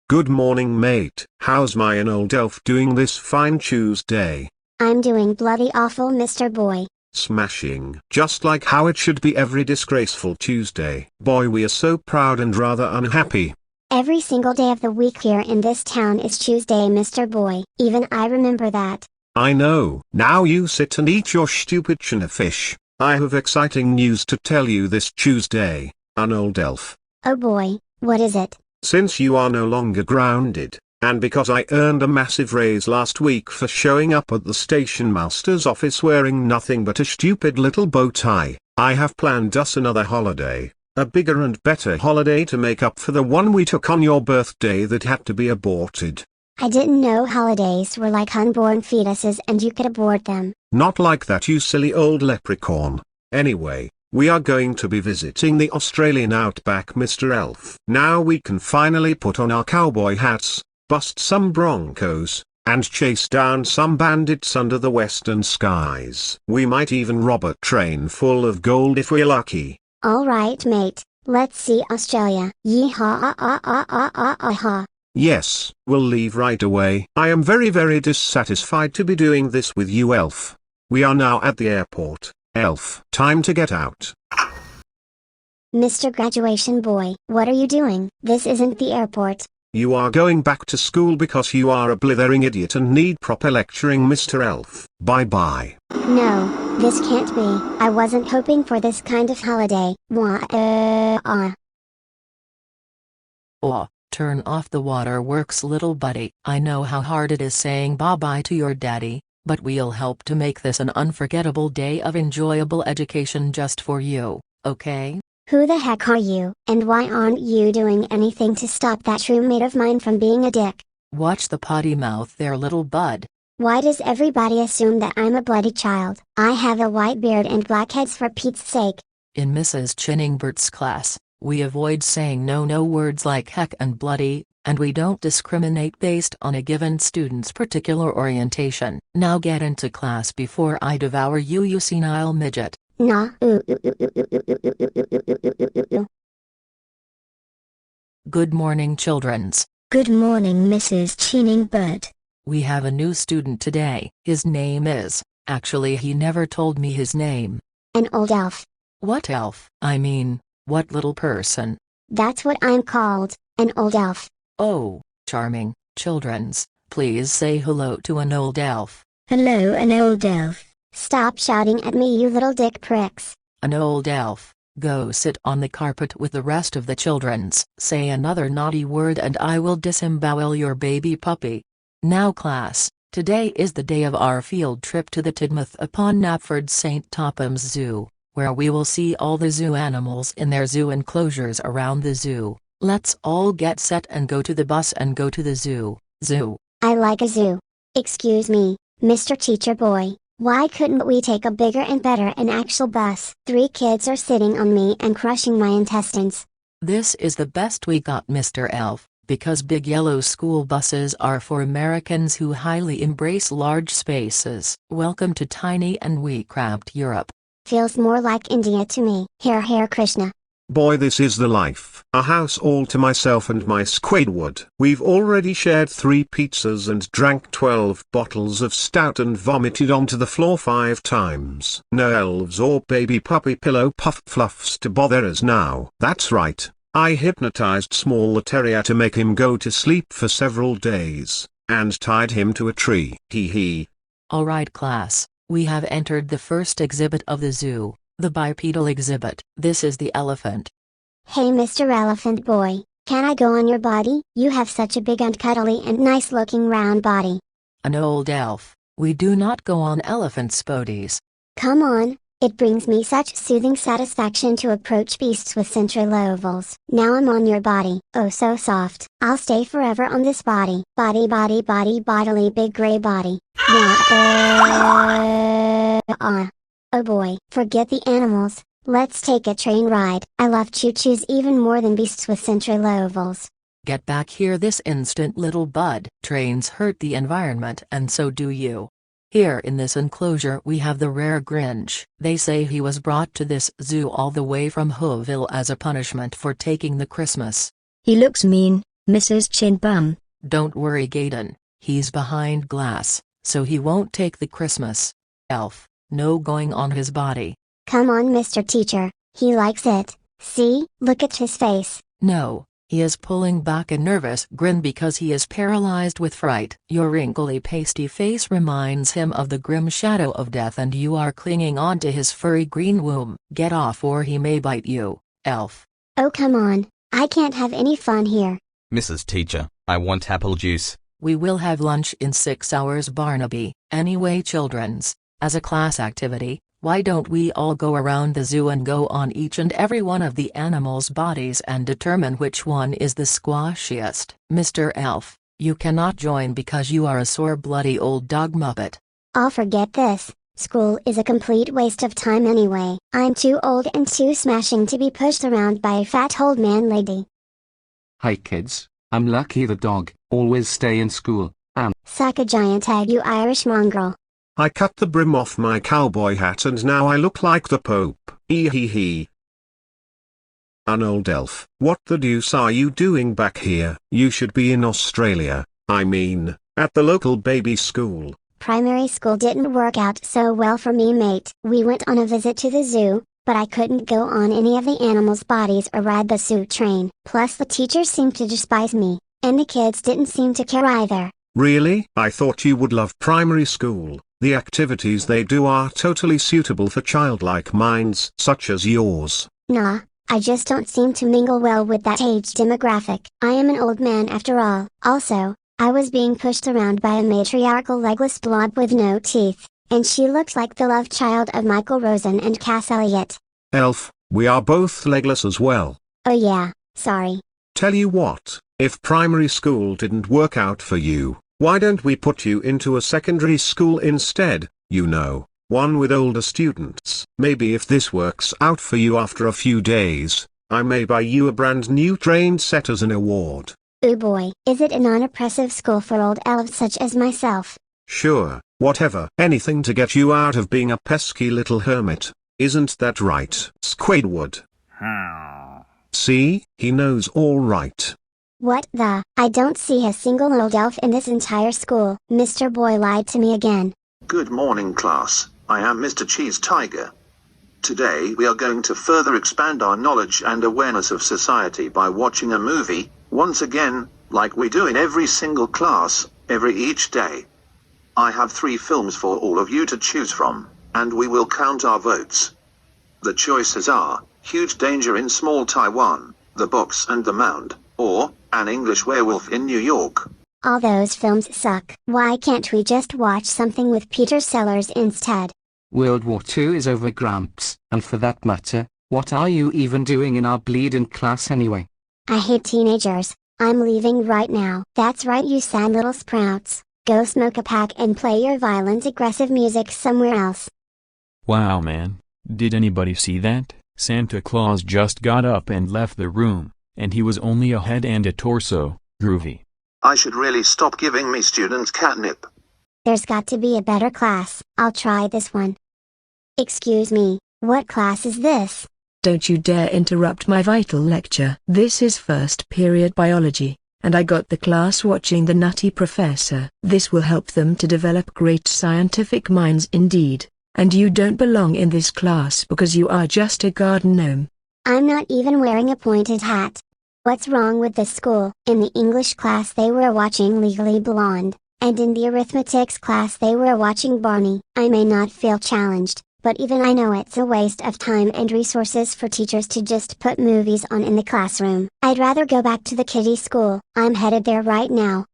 Good morning, mate. How's my old elf doing this fine Tuesday? I'm doing bloody awful, Mr. Boy. Smashing. Just like how it should be every disgraceful Tuesday. Boy, we are so proud and rather unhappy. Every single day of the week here in this town is Tuesday, Mr. Boy. Even I remember that. I know. Now you sit and eat your stupid tuna fish. I have exciting news to tell you this Tuesday, old elf. Oh boy, what is it? Since you are no longer grounded, and because I earned a massive raise last week for showing up at the station master's office wearing nothing but a stupid little bow tie, I have planned us another holiday, a bigger and better holiday to make up for the one we took on your birthday that had to be aborted. I didn't know holidays were like unborn fetuses and you could abort them. Not like that, you silly old leprechaun. Anyway, we are going to be visiting the Australian outback, Mr. Elf. Now we can finally put on our cowboy hats, bust some broncos, and chase down some bandits under the western skies. We might even rob a train full of gold if we're lucky. Alright, mate, let's see Australia. Yee-haw-ah-ah-ah-ah-ah-ah. Yes, we'll leave right away. I am very dissatisfied to be doing this with you, Elf. We are now at the airport, Elf. Time to get out. Mr. Graduation Boy, what are you doing? This isn't the airport. You are going back to school because you are a blithering idiot and need proper lecturing, Mr. Elf. Bye-bye. No, this can't be. I wasn't hoping for this kind of holiday. Turn off the waterworks, little buddy. I know how hard it is saying bye-bye to your daddy, but we'll help to make this an unforgettable day of enjoyable education just for you, okay? Who the heck are you, and why aren't you doing anything to stop that roommate of mine from being a dick? Watch the potty mouth there, little bud. Why does everybody assume that I'm a bloody child? I have a white beard and blackheads, for Pete's sake. In Mrs. Chinningbert's class, we avoid saying no words like heck and bloody, and we don't discriminate based on a given student's particular orientation. Now get into class before I devour you, you senile midget. Nah. Good morning, childrens. Good morning, Mrs. Chinningbird. We have a new student today. His name is, actually he never told me his name. An old elf. What elf? I mean, what little person? That's what I'm called, an old elf. Oh, charming. Childrens, please say hello to an old elf. Hello, an old elf. Stop shouting at me, you little dick pricks. An old elf, go sit on the carpet with the rest of the childrens. Say another naughty word and I will disembowel your baby puppy. Now class, today is the day of our field trip to the Tidmouth upon Knapford St. Topham's Zoo, where we will see all the zoo animals in their zoo enclosures around the zoo. Let's all get set and go to the bus and go to the zoo. Zoo. I like a zoo. Excuse me, Mr. Teacher Boy, why couldn't we take a bigger and better an actual bus? 3 kids are sitting on me and crushing my intestines. This is the best we got, Mr. Elf, because big yellow school buses are for Americans who highly embrace large spaces. Welcome to tiny and wee cramped Europe. Feels more like India to me. Hare Krishna. Boy, this is the life. A house all to myself and my Squidward. We've already shared 3 pizzas and drank 12 bottles of stout and vomited onto the floor 5 times. No elves or baby puppy pillow puff fluffs to bother us now. That's right. I hypnotized Small the terrier to make him go to sleep for several days, and tied him to a tree. Hee hee. Alright class, we have entered the first exhibit of the zoo. The bipedal exhibit. This is the elephant. Hey Mr. Elephant Boy, can I go on your body? You have such a big and cuddly and nice looking round body. An old elf, we do not go on elephants' bodies. Come on, it brings me such soothing satisfaction to approach beasts with centrilobals. Now I'm on your body. Oh, so soft. I'll stay forever on this body. Bodily big gray body. Oh boy, forget the animals, let's take a train ride. I love choo-choos even more than beasts with centrilobals. Get back here this instant, little bud. Trains hurt the environment and so do you. Here in this enclosure we have the rare Grinch. They say he was brought to this zoo all the way from Whoville as a punishment for taking the Christmas. He looks mean. Mrs. Chinbum. Don't worry Gaydon, he's behind glass, so he won't take the Christmas elf, no going on his body. Come on Mr. Teacher, he likes it, see, look at his face. No, he is pulling back a nervous grin because he is paralyzed with fright. Your wrinkly pasty face reminds him of the grim shadow of death and you are clinging on to his furry green womb. Get off or he may bite you, elf. Oh come on, I can't have any fun here. Mrs. Teacher, I want apple juice. We will have lunch in 6 hours Barnaby. Anyway childrens, as a class activity, why don't we all go around the zoo and go on each and every one of the animals' bodies and determine which one is the squashiest? Mr. Elf, you cannot join because you are a sore bloody old dog muppet. I'll forget this. School is a complete waste of time anyway. I'm too old and too smashing to be pushed around by a fat old man lady. Hi kids, I'm Lucky the dog, always stay in school, and Sack a giant egg you Irish mongrel. I cut the brim off my cowboy hat and now I look like the Pope. Hee. An old elf. What the deuce are you doing back here? You should be in Australia, I mean, at the local baby school. Primary school didn't work out so well for me mate. We went on a visit to the zoo, but I couldn't go on any of the animals' bodies or ride the zoo train. Plus the teachers seemed to despise me, and the kids didn't seem to care either. Really? I thought you would love primary school. The activities they do are totally suitable for childlike minds such as yours. Nah, I just don't seem to mingle well with that age demographic. I am an old man after all. Also, I was being pushed around by a matriarchal legless blob with no teeth, and she looked like the love child of Michael Rosen and Cass Elliot. Elf, we are both legless as well. Oh yeah, sorry. Tell you what, if primary school didn't work out for you, why don't we put you into a secondary school instead, you know, one with older students? Maybe if this works out for you after a few days, I may buy you a brand new train set as an award. Ooh boy, is it a non-oppressive school for old elves such as myself? Sure, whatever. Anything to get you out of being a pesky little hermit. Isn't that right, Squidward? See, he knows all right. What the? I don't see a single old elf in this entire school. Mr. Boy lied to me again. Good morning class, I am Mr. Cheese Tiger. Today we are going to further expand our knowledge and awareness of society by watching a movie, once again, like we do in every single class, each day. I have 3 films for all of you to choose from, and we will count our votes. The choices are, Huge Danger in Small Taiwan, The Box and the Mound, or, An English Werewolf in New York. All those films suck. Why can't we just watch something with Peter Sellers instead? World War II is over Gramps, and for that matter, what are you even doing in our bleeding class anyway? I hate teenagers. I'm leaving right now. That's right you sad little sprouts. Go smoke a pack and play your violent aggressive music somewhere else. Wow man, did anybody see that? Santa Claus just got up and left the room, and he was only a head and a torso. Groovy. I should really stop giving me students catnip. There's got to be a better class. I'll try this one. Excuse me, what class is this? Don't you dare interrupt my vital lecture. This is first period biology, and I got the class watching The Nutty Professor. This will help them to develop great scientific minds indeed, and you don't belong in this class because you are just a garden gnome. I'm not even wearing a pointed hat. What's wrong with this school? In the English class they were watching Legally Blonde, and in the arithmetics class they were watching Barney. I may not feel challenged, but even I know it's a waste of time and resources for teachers to just put movies on in the classroom. I'd rather go back to the kiddie school. I'm headed there right now.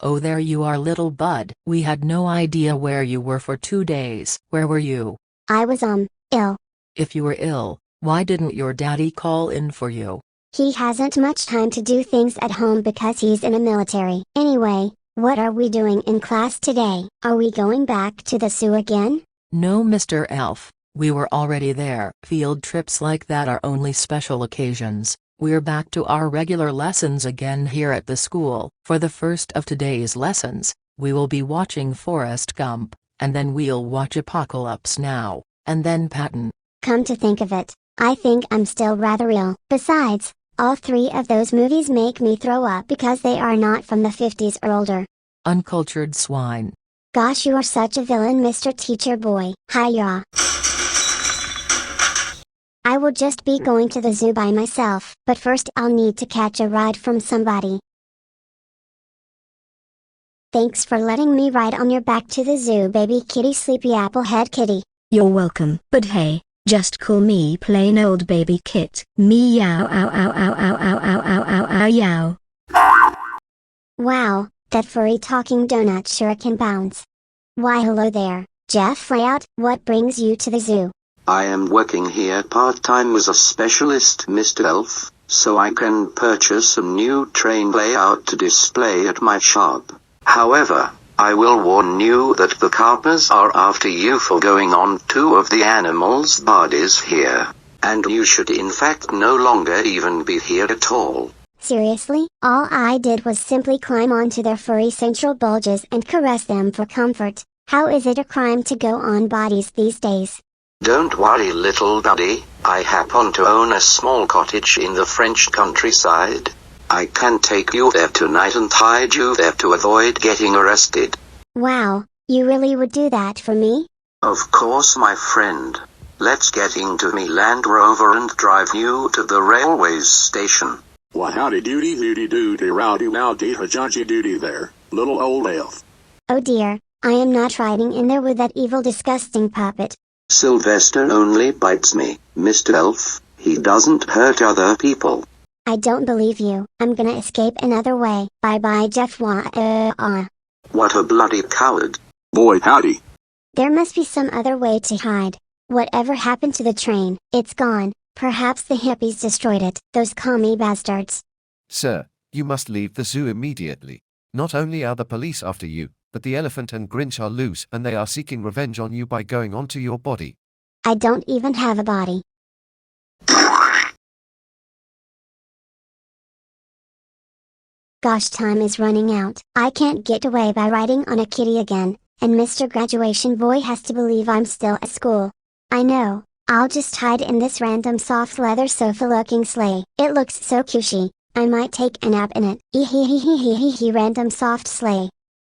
Oh there you are little bud. We had no idea where you were for 2 days. Where were you? I was ill. If you were ill, why didn't your daddy call in for you? He hasn't much time to do things at home because he's in the military. Anyway, what are we doing in class today? Are we going back to the zoo again? No Mr. Elf, we were already there. Field trips like that are only special occasions. We're back to our regular lessons again here at the school. For the first of today's lessons, we will be watching Forrest Gump, and then we'll watch Apocalypse Now, and then Patton. Come to think of it, I think I'm still rather ill. Besides, All three of those movies make me throw up because they are not from the 50s or older. Uncultured swine. Gosh, you are such a villain, Mr. Teacher Boy. Hiya. I will just be going to the zoo by myself, but first I'll need to catch a ride from somebody. Thanks for letting me ride on your back to the zoo, baby kitty, sleepy applehead kitty. You're welcome. But hey, just call me plain old baby kit. Meow ow ow ow ow ow ow ow ow ow yow. Wow, that furry talking donut sure can bounce. Why hello there, Jeff Layout, what brings you to the zoo? I am working here part-time as a specialist, Mr. Elf, so I can purchase a new train layout to display at my shop. However, I will warn you that the coppers are after you for going on two of the animals' bodies here, and you should in fact no longer even be here at all. Seriously? All I did was simply climb onto their furry central bulges and caress them for comfort. How is it a crime to go on bodies these days? Don't worry, little buddy, I happen to own a small cottage in the French countryside. I can take you there tonight and hide you there to avoid getting arrested. Wow, you really would do that for me? Of course, my friend. Let's get into me Land Rover and drive you to the railway station. Well, howdy doody doody doody rowdy rowdy hajudgy doody there, little old elf. Oh dear, I am not riding in there with that evil disgusting puppet. Sylvester only bites me, Mr. Elf. He doesn't hurt other people. I don't believe you. I'm gonna escape another way. Bye bye, Jeff. What a bloody coward. Boy, howdy. There must be some other way to hide. Whatever happened to the train? It's gone. Perhaps the hippies destroyed it, those commie bastards. Sir, you must leave the zoo immediately. Not only are the police after you, but the elephant and Grinch are loose and they are seeking revenge on you by going onto your body. I don't even have a body. Gosh, time is running out. I can't get away by riding on a kitty again, and Mr. Graduation Boy has to believe I'm still at school. I know, I'll just hide in this random soft leather sofa looking sleigh. It looks so cushy, I might take a nap in it. Ehehehehehe random soft sleigh.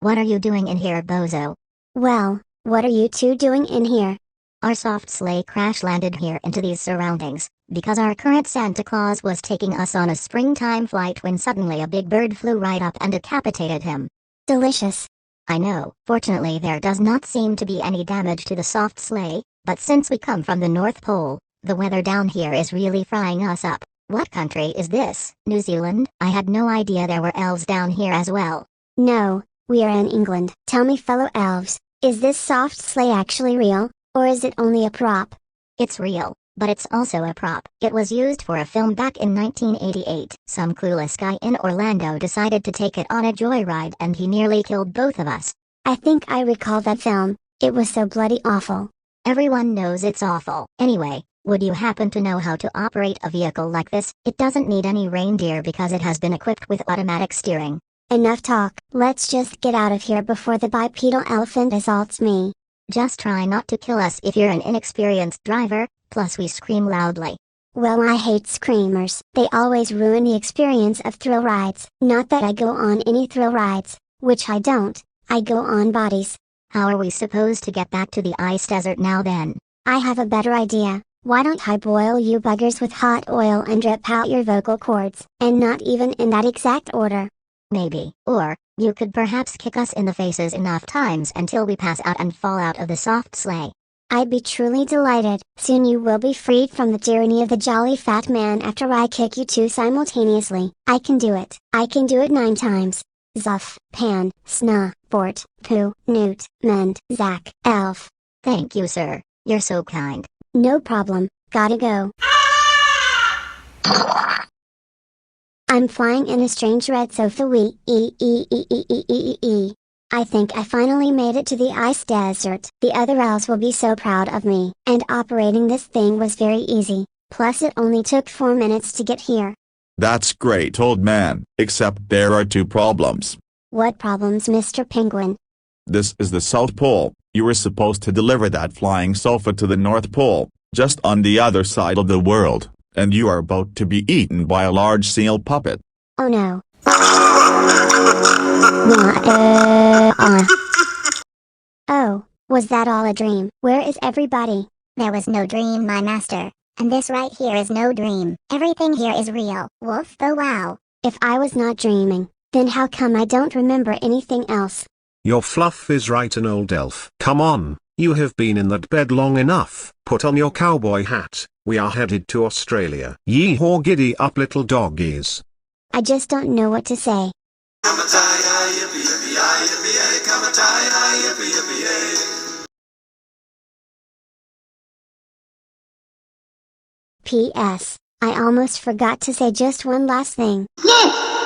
What are you doing in here, bozo? Well, what are you two doing in here? Our soft sleigh crash landed here into these surroundings, because our current Santa Claus was taking us on a springtime flight when suddenly a big bird flew right up and decapitated him. Delicious. I know. Fortunately there does not seem to be any damage to the soft sleigh, but since we come from the North Pole, the weather down here is really frying us up. What country is this? New Zealand? I had no idea there were elves down here as well. No, we are in England. Tell me, fellow elves, is this soft sleigh actually real, or is it only a prop? It's real, but it's also a prop. It was used for a film back in 1988. Some clueless guy in Orlando decided to take it on a joyride and he nearly killed both of us. I think I recall that film. It was so bloody awful. Everyone knows it's awful. Anyway, would you happen to know how to operate a vehicle like this? It doesn't need any reindeer because it has been equipped with automatic steering. Enough talk. Let's just get out of here before the bipedal elephant assaults me. Just try not to kill us if you're an inexperienced driver, plus we scream loudly. Well, I hate screamers. They always ruin the experience of thrill rides. Not that I go on any thrill rides, which I don't. I go on bodies. How are we supposed to get back to the ice desert now then? I have a better idea. Why don't I boil you buggers with hot oil and drip out your vocal cords? And not even in that exact order. Maybe. Or, you could perhaps kick us in the faces enough times until we pass out and fall out of the soft sleigh. I'd be truly delighted. Soon you will be freed from the tyranny of the jolly fat man after I kick you two simultaneously. I can do it. I can do it 9 times. Zuff, pan, sna, fort, poo, newt, mend, zack, elf. Thank you, sir. You're so kind. No problem. Gotta go. I'm flying in a strange red sofa I think I finally made it to the ice desert. The other elves will be so proud of me. And operating this thing was very easy. Plus it only took 4 minutes to get here. That's great, old man. Except there are 2 problems. What problems, Mr. Penguin? This is the South Pole. You were supposed to deliver that flying sofa to the North Pole, just on the other side of the world. and you are about to be eaten by a large seal puppet. Oh no. Oh, was that all a dream? Where is everybody? There was no dream, my master. And this right here is no dream. Everything here is real. Woof, oh wow. If I was not dreaming, then how come I don't remember anything else? Your fluff is right, an old elf. Come on, you have been in that bed long enough. Put on your cowboy hat, we are headed to Australia. Yee-haw, giddy up little doggies. I just don't know what to say. P.S. I almost forgot to say just one last thing. Yes!